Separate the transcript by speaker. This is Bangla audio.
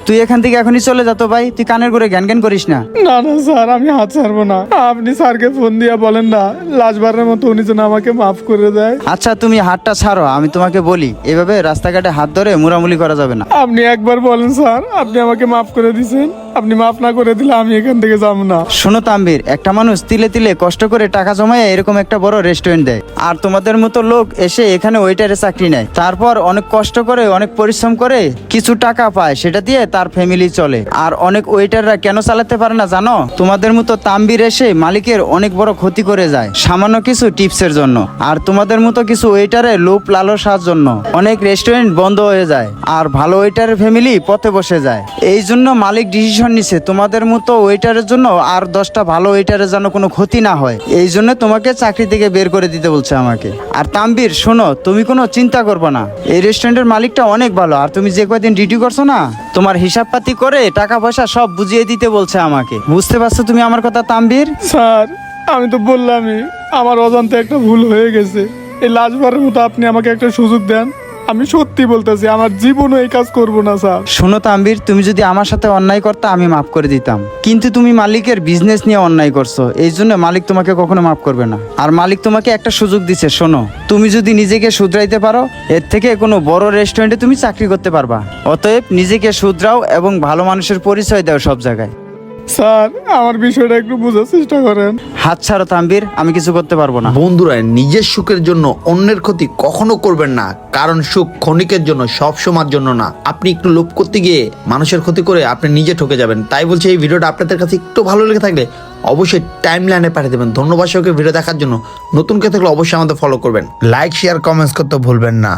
Speaker 1: তুই এখান থেকে এখনই চলে যা তো ভাই, তুই কানের করে জ্ঞান জ্ঞান করিস না।
Speaker 2: না না স্যার, আমি হাত ছাড়বো না। আপনি স্যারকে ফোন দিয়ে বলেন না, লাস্টবারের মতো উনি যেন আমাকে মাফ করে দেয়।
Speaker 1: আচ্ছা তুমি হাতটা ছাড়ো, আমি তোমাকে বলি এভাবে রাস্তাঘাটে হাত ধরে মুড়ামুড়ি করা যাবে না।
Speaker 2: আপনি একবার বলেন স্যার, আপনি আমাকে মাফ করে দিয়েছেন। আপনি মাফ না করে দিলে আমি এখান থেকে যাবো না।
Speaker 1: শোনো তাম্বির, একটা মানুষ তিলে তিলে কষ্ট করে টাকা জমায় এরকম একটা বড় রেস্টুরেন্ট দেয়, আর তোমাদের মতো লোক এসে এখানে ওয়েটারে চাকরি নেয়, তারপর অনেক কষ্ট করে অনেক পরিশ্রম করে কিছু টাকা পায়, সেটা দিয়ে তার ফ্যামিলি চলে। আর অনেক ওয়েটাররা কেন চালাতে পারে না জানো? তোমাদের মতো তাম্বির এসে মালিকের অনেক বড় ক্ষতি করে যায় সামান্য কিছু টিপসের জন্য। আর তোমাদের মতো কিছু ওয়েটারের লোভ লালসার জন্য অনেক রেস্টুরেন্ট বন্ধ হয়ে যায়, আর ভালো ওয়েটারের ফ্যামিলি পথে বসে যায়। এই জন্য মালিক ডিসিশন নিছে তোমাদের মতো ওয়েটারের জন্য আর 10টা ভালো ওয়েটারের যেন কোনো ক্ষতি না হয়, এই জন্য তোমাকে চাকরি থেকে বের করে দিতে বলছে আমাকে। আর তাম্বির শোনো, তুমি কোনো চিন্তা করবে না, এই রেস্টুরেন্টের মালিকটা অনেক ভালো, আর তুমি যে কয়দিন ডিউটি করছো না, তোমার হিসাব পাতি করে টাকা পয়সা সব বুঝিয়ে দিতে বলছে আমাকে। বুঝতে পারছো তুমি আমার কথা তাম্বির?
Speaker 2: স্যার আমি তো বললামই, আমার অজান্তে একটা ভুল হয়ে গেছে। এই লাস্টবারের মতো আপনি আমাকে একটা সুযোগ দেন। আমি সত্যি বলতেছি, আমার জীবনও এই কাজ করবো না স্যার।
Speaker 1: শোনো তাম্বির, তুমি যদি আমার সাথে অন্যায় করতে আমি মাফ করে দিতাম, কিন্তু তুমি মালিকের বিজনেস নিয়ে অন্যায় করছো, এই জন্য মালিক তোমাকে কখনো মাফ করবে না। আর মালিক তোমাকে একটা সুযোগ দিছে, শোনো, তুমি যদি নিজেকে শুধরাইতে পারো এর থেকে কোনো বড় রেস্টুরেন্টে তুমি চাকরি করতে পারবা। অতএব নিজেকে শুধরাও এবং ভালো মানুষের পরিচয় দাও সব জায়গায়।
Speaker 2: স্যার আমার বিষয়টা একটু বোঝার চেষ্টা করেন।
Speaker 1: হাত ছাড়ো তাম্বির, আমি কিছু করতে পারবো না।
Speaker 3: বন্ধুরা, নিজের সুখের জন্য অন্যের ক্ষতি কখনো করবেন না, কারণ সুখ ক্ষণিকের জন্য, সব সময়ের জন্য না। আপনি একটু লোভ করতে গিয়ে মানুষের ক্ষতি করে আপনি নিজে ঠকে যাবেন। তাই বলছি, এই ভিডিওটা আপনাদের কাছে একটু ভালো লেগে থাকলে অবশ্যই টাইম লাইনে পাঠিয়ে দেবেন। ধন্যবাদ সবাইকে ভিডিও দেখার জন্য। নতুন কেউ থাকলে অবশ্যই আমাদের ফলো করবেন। লাইক, শেয়ার, কমেন্টস করতে ভুলবেন না।